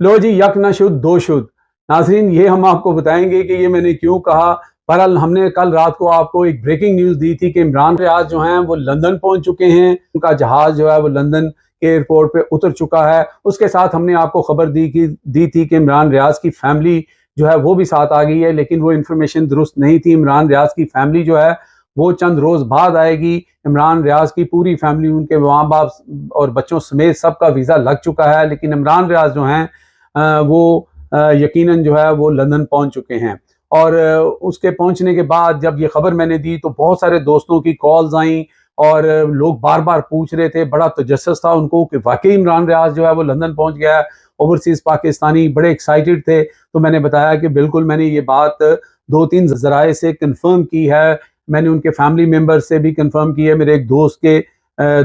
लो जी, यक न शुद्ध दो शुद्ध। नाज़रीन, ये हम आपको बताएंगे कि ये मैंने क्यों कहा। बहरहाल हमने कल रात को आपको एक ब्रेकिंग न्यूज़ दी थी कि इमरान रियाज जो हैं वो लंदन पहुंच चुके हैं। उनका जहाज़ जो है वो लंदन के एयरपोर्ट पे उतर चुका है। उसके साथ हमने आपको खबर दी थी कि इमरान रियाज की फैमिली जो है वो भी साथ आ गई है, लेकिन वो इन्फॉर्मेशन दुरुस्त नहीं थी। इमरान रियाज की फैमिली जो है वो चंद रोज़ बाद आएगी। इमरान रियाज की पूरी फैमिली, उनके माँ बाप और बच्चों समेत सबका वीज़ा लग चुका है, लेकिन इमरान रियाज जो हैं वो यकीनन जो है वो लंदन पहुंच चुके हैं। और उसके पहुंचने के बाद जब ये खबर मैंने दी तो बहुत सारे दोस्तों की कॉल्स आई और लोग बार बार पूछ रहे थे, बड़ा तजस्सुस था उनको कि वाकई इमरान रियाज जो है वो लंदन पहुंच गया है। ओवरसीज़ पाकिस्तानी बड़े एक्साइटेड थे। तो मैंने बताया कि बिल्कुल मैंने ये बात दो तीन जराए से कंफर्म की है। मैंने उनके फैमिली मेम्बर से भी कंफर्म की है, मेरे एक दोस्त के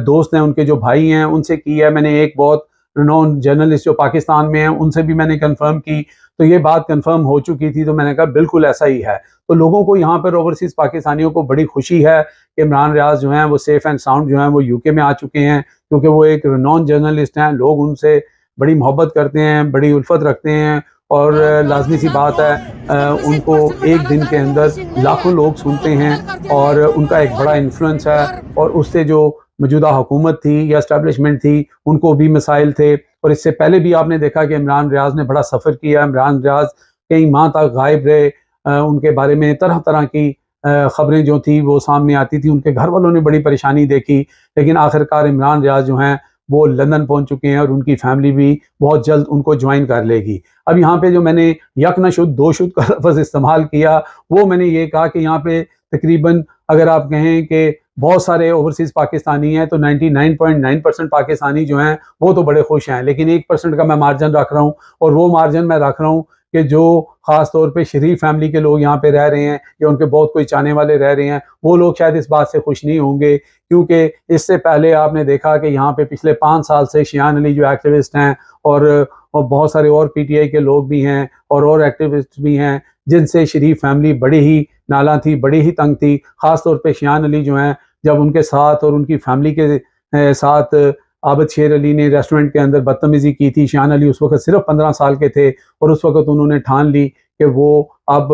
दोस्त हैं, उनके जो भाई हैं उनसे की है मैंने, एक बहुत रिनोन जर्नलिस्ट जो पाकिस्तान में हैं उनसे भी मैंने कंफर्म की। तो ये बात कंफर्म हो चुकी थी, तो मैंने कहा बिल्कुल ऐसा ही है। तो लोगों को यहाँ पर ओवरसीज़ पाकिस्तानियों को बड़ी खुशी है कि इमरान रियाज जो हैं वो सेफ एंड साउंड जो हैं वो यूके में आ चुके हैं, क्योंकि वो एक रिनोन जर्नलिस्ट हैं। लोग उनसे बड़ी मोहब्बत करते हैं, बड़ी उल्फत रखते हैं और लाजमी सी बात है उनको एक दिन के अंदर लाखों लोग सुनते हैं और उनका एक बड़ा इन्फ्लुएंस है। और उससे जो मौजूदा हुकूमत थी या इस्टेब्लिशमेंट थी उनको भी मसाइल थे। और इससे पहले भी आपने देखा कि इमरान रियाज ने बड़ा सफ़र किया। इमरान रियाज कई माह तक गायब रहे। उनके बारे में तरह तरह की खबरें जो थी वो सामने आती थी। उनके घर वालों ने बड़ी परेशानी देखी, लेकिन आखिरकार इमरान रियाज जो हैं वो लंदन पहुंच चुके हैं और उनकी फैमिली भी बहुत जल्द उनको ज्वाइन कर लेगी। अब यहाँ पे जो मैंने यक न शुद्ध दो शुद्ध का लफ्ज़ इस्तेमाल किया, वो मैंने ये कहा कि यहाँ पे तकरीबन अगर आप कहें कि बहुत सारे ओवरसीज़ पाकिस्तानी हैं तो 99.9% पाकिस्तानी जो हैं वो तो बड़े खुश हैं, लेकिन 1% का मैं मार्जिन रख रहा हूँ। और वो मार्जिन मैं रख रहा हूँ कि जो ख़ास तौर पे शरीफ फैमिली के लोग यहाँ पे रह रहे हैं या उनके बहुत कोई चाहने वाले रह रहे हैं, वो लोग शायद इस बात से खुश नहीं होंगे, क्योंकि इससे पहले आपने देखा कि यहाँ पे पिछले 5 साल से शियान अली जो एक्टिविस्ट हैं और बहुत सारे और पीटीआई के लोग भी हैं और एक्टिविस्ट भी हैं, जिनसे शरीफ फैमिली बड़ी ही नाला थी, बड़ी ही तंग थी। ख़ास तौर पे शियान अली जो हैं, जब उनके साथ और उनकी फैमिली के साथ आबद शेर अली ने रेस्टोरेंट के अंदर बदतमीज़ी की थी। शियान अली उस वक़्त सिर्फ 15 साल के थे और उस वक़्त उन्होंने ठान ली कि वो अब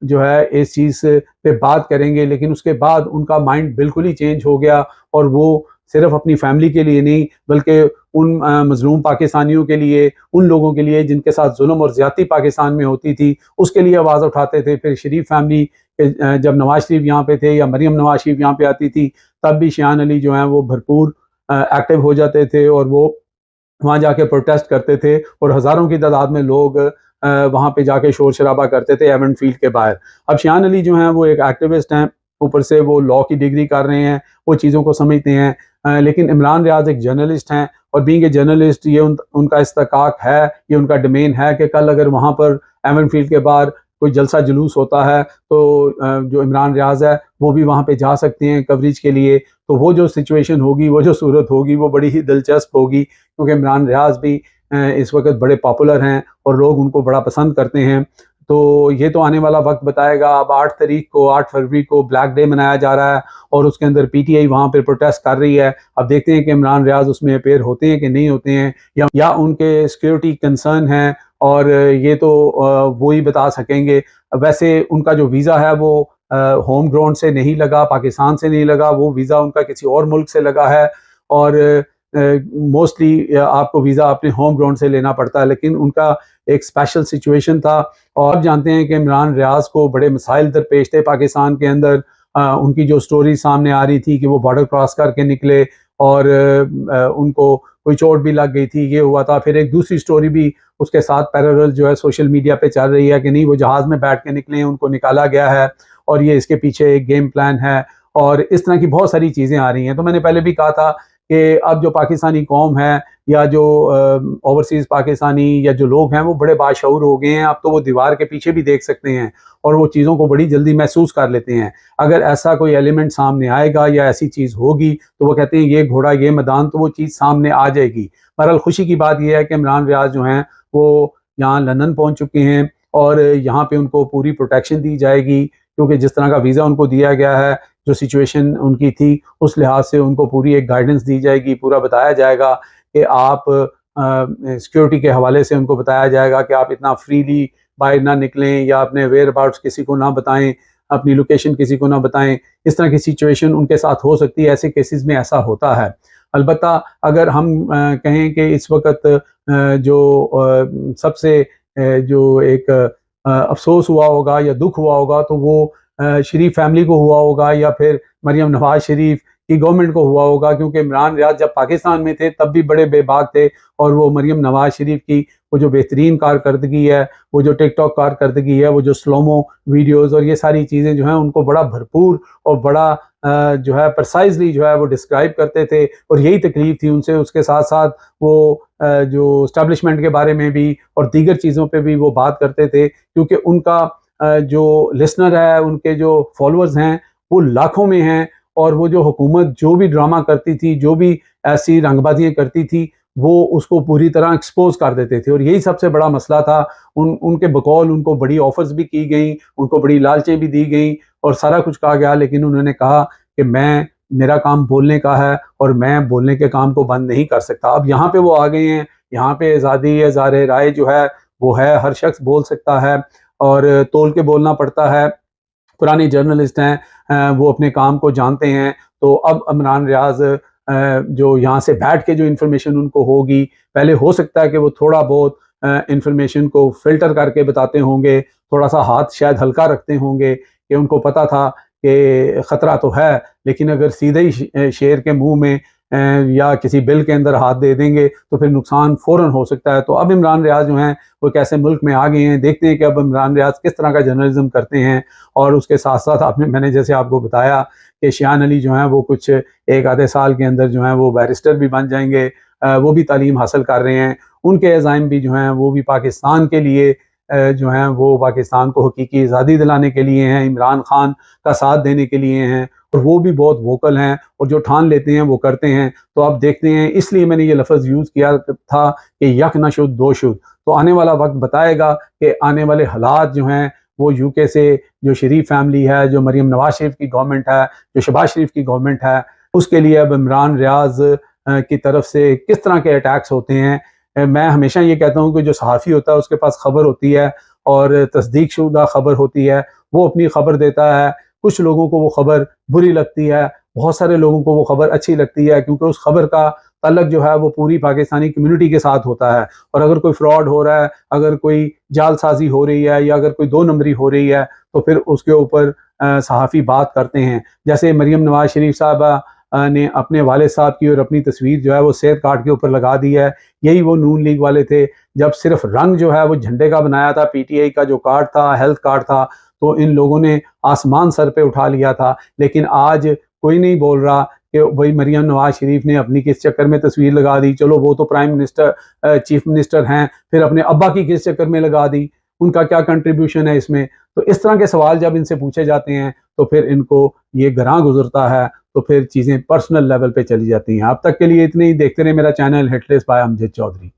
जो है इस चीज़ पे बात करेंगे, लेकिन उसके बाद उनका माइंड बिल्कुल ही चेंज हो गया और वो सिर्फ अपनी फैमिली के लिए नहीं बल्कि उन मज़लूम पाकिस्तानियों के लिए, उन लोगों के लिए जिनके साथ जुल्म और ज़्यादती पाकिस्तान में होती थी, उसके लिए आवाज़ उठाते थे। फिर शरीफ फैमिली जब नवाज शरीफ यहाँ पे थे या मरियम नवाज शरीफ यहाँ पे आती थी, तब भी शियान अली जो हैं वो भरपूर एक्टिव हो जाते थे और वो वहाँ जाके प्रोटेस्ट करते थे और हज़ारों की तादाद में लोग वहाँ पे जाके शोर शराबा करते थे एवेंट फील्ड के बाहर। अब शियान अली जो हैं वो एक एक्टिविस्ट हैं, ऊपर से वो लॉ की डिग्री कर रहे हैं, वो चीज़ों को समझते हैं। लेकिन इमरान रियाज एक जर्नलिस्ट हैं और बीइंग ए जर्नलिस्ट ये उनका इस्तेकाक है, ये उनका डोमेन है कि कल अगर वहाँ पर एवेंट फील्ड के बाहर कोई जलसा जुलूस होता है तो जो इमरान रियाज है वो भी वहाँ पे जा सकते हैं कवरेज के लिए। तो वो जो सिचुएशन होगी, वो जो सूरत होगी, वो बड़ी ही दिलचस्प होगी, क्योंकि इमरान रियाज भी इस वक्त बड़े पॉपुलर हैं और लोग उनको बड़ा पसंद करते हैं। तो ये तो आने वाला वक्त बताएगा। अब 8 फरवरी को ब्लैक डे मनाया जा रहा है और उसके अंदर पीटीआई वहाँ पे प्रोटेस्ट कर रही है। अब देखते हैं कि इमरान रियाज उसमें अपेयर होते हैं कि नहीं होते हैं, या उनके सिक्योरिटी कंसर्न है, और ये तो वो ही बता सकेंगे। वैसे उनका जो वीज़ा है वो होम ग्राउंड से नहीं लगा, पाकिस्तान से नहीं लगा, वो वीज़ा उनका किसी और मुल्क से लगा है। और मोस्टली आपको वीज़ा अपने होम ग्राउंड से लेना पड़ता है, लेकिन उनका एक स्पेशल सिचुएशन था। और आप जानते हैं कि इमरान रियाज को बड़े मसाइल दरपेश थे पाकिस्तान के अंदर। उनकी जो स्टोरी सामने आ रही थी कि वो बॉर्डर क्रॉस करके निकले और उनको कोई चोट भी लग गई थी, ये हुआ था। फिर एक दूसरी स्टोरी भी उसके साथ पैरेलल जो है सोशल मीडिया पे चल रही है कि नहीं, वो जहाज़ में बैठ के निकले हैं, उनको निकाला गया है और ये इसके पीछे एक गेम प्लान है। और इस तरह की बहुत सारी चीज़ें आ रही हैं। तो मैंने पहले भी कहा था कि अब जो पाकिस्तानी कौम है या जो ओवरसीज़ पाकिस्तानी या जो लोग हैं वो बड़े बाशऊर हो गए हैं। अब तो वो दीवार के पीछे भी देख सकते हैं और वो चीज़ों को बड़ी जल्दी महसूस कर लेते हैं। अगर ऐसा कोई एलिमेंट सामने आएगा या ऐसी चीज़ होगी तो वो कहते हैं ये घोड़ा ये मैदान, तो वो चीज़ सामने आ जाएगी। बहरहाल खुशी की बात यह है कि इमरान रियाज जो हैं वो यहाँ लंदन पहुँच चुके हैं और यहाँ पे उनको पूरी प्रोटेक्शन दी जाएगी, क्योंकि जिस तरह का वीज़ा उनको दिया गया है, जो सिचुएशन उनकी थी, उस लिहाज से उनको पूरी एक गाइडेंस दी जाएगी। पूरा बताया जाएगा कि आप सिक्योरिटी के हवाले से उनको बताया जाएगा कि आप इतना फ्रीली बाहर ना निकलें या अपने वेयर अबाउट्स किसी को ना बताएं, अपनी लोकेशन किसी को ना बताएं। इस तरह की सिचुएशन उनके साथ हो सकती है, ऐसे केसेस में ऐसा होता है। अलबत्ता अगर हम कहें कि इस वक्त सबसे जो एक अफसोस हुआ होगा या दुख हुआ होगा तो वो शरीफ फैमिली को हुआ होगा या फिर मरियम नवाज शरीफ की गवर्नमेंट को हुआ होगा, क्योंकि इमरान रियाज जब पाकिस्तान में थे तब भी बड़े बेबाक थे, और वो मरियम नवाज शरीफ की वो जो बेहतरीन कारकर्दगी है, वो जो टिकटॉक कारकर्दगी है, वो जो स्लोमो वीडियोस और ये सारी चीज़ें जो हैं उनको बड़ा भरपूर और बड़ा जो है प्रसाइजली जो है वो डिस्क्राइब करते थे, और यही तकलीफ थी उनसे। उसके साथ साथ वो जो स्टैब्लिशमेंट के बारे में भी और दीगर चीज़ों पे भी वो बात करते थे, क्योंकि उनका जो लिसनर है, उनके जो फॉलोअर्स हैं वो लाखों में हैं, और वो जो हुकूमत जो भी ड्रामा करती थी, जो भी ऐसी रंगबाजियाँ करती थी, वो उसको पूरी तरह एक्सपोज कर देते थे, और यही सबसे बड़ा मसला था। उनके बकौल उनको बड़ी ऑफर्स भी की गई, उनको बड़ी लालचें भी दी गई और सारा कुछ कहा गया, लेकिन उन्होंने कहा कि मेरा काम बोलने का है और मैं बोलने के काम को बंद नहीं कर सकता। अब यहाँ पे वो आ गए हैं, यहाँ पे आज़ादी इज़हार राय जो है वो है, हर शख्स बोल सकता है और तोल के बोलना पड़ता है। पुराने जर्नलिस्ट हैं, वो अपने काम को जानते हैं। तो अब इमरान रियाज जो यहाँ से बैठ के जो इन्फॉर्मेशन उनको होगी, पहले हो सकता है कि वो थोड़ा बहुत इन्फॉर्मेशन को फिल्टर करके बताते होंगे, थोड़ा सा हाथ शायद हल्का रखते होंगे कि उनको पता था कि ख़तरा तो है, लेकिन अगर सीधे ही शेर के मुंह में या किसी बिल के अंदर हाथ दे देंगे तो फिर नुकसान फ़ौरन हो सकता है। तो अब इमरान रियाज जो हैं वो कैसे मुल्क में आ गए हैं, देखते हैं कि अब इमरान रियाज किस तरह का जर्नलिज्म करते हैं। और उसके साथ साथ मैंने जैसे आपको बताया कि शियान अली जो हैं वो कुछ एक आधे साल के अंदर जो हैं वो बैरिस्टर भी बन जाएंगे, वो भी तालीम हासिल कर रहे हैं। उनके अज़ाइम भी जो हैं वो भी पाकिस्तान के लिए जो हैं वो पाकिस्तान को हकीकी आज़ादी दिलाने के लिए हैं, इमरान खान का साथ देने के लिए हैं, और वो भी बहुत वोकल हैं और जो ठान लेते हैं वो करते हैं। तो अब देखते हैं, इसलिए मैंने ये लफ्ज़ यूज़ किया था कि यक न शुद्ध दो शुद्ध। तो आने वाला वक्त बताएगा कि आने वाले हालात जो हैं वो यूके से जो शरीफ फैमिली है, जो मरियम नवाज शरीफ की गवर्नमेंट है, जो शहबाज शरीफ की गवर्नमेंट है, उसके लिए अब इमरान रियाज की तरफ से किस तरह के अटैक्स होते हैं। मैं हमेशा ये कहता हूँ कि जो सहाफ़ी होता है उसके पास खबर होती है और तस्दीक शुदा खबर होती है, वो अपनी खबर देता है। कुछ लोगों को वो खबर बुरी लगती है, बहुत सारे लोगों को वो खबर अच्छी लगती है, क्योंकि उस खबर का तल्लक जो है वो पूरी पाकिस्तानी कम्युनिटी के साथ होता है। और अगर कोई फ्रॉड हो रहा है, अगर कोई जालसाजी हो रही है या अगर कोई दो नंबरी हो रही है, तो फिर उसके ऊपर सहाफ़ी बात करते हैं। जैसे मरियम नवाज शरीफ साहबा ने अपने वालिद साहब की और अपनी तस्वीर जो है वो सेहत कार्ड के ऊपर लगा दी है। यही वो नून लीग वाले थे, जब सिर्फ रंग जो है वो झंडे का बनाया था, पीटीआई का जो कार्ड था, हेल्थ कार्ड था, तो इन लोगों ने आसमान सर पे उठा लिया था। लेकिन आज कोई नहीं बोल रहा कि भाई मरियम नवाज शरीफ ने अपनी किस चक्कर में तस्वीर लगा दी, चलो वो तो प्राइम मिनिस्टर चीफ मिनिस्टर हैं, फिर अपने अब्बा की किस चक्कर में लगा दी, उनका क्या कंट्रीब्यूशन है इसमें। तो इस तरह के सवाल जब इनसे पूछे जाते हैं तो फिर इनको ये गरां गुजरता है, तो फिर चीज़ें पर्सनल लेवल पे चली जाती हैं। अब तक के लिए इतने ही। देखते रहे मेरा channel Hitlist by Amjad Chaudhary.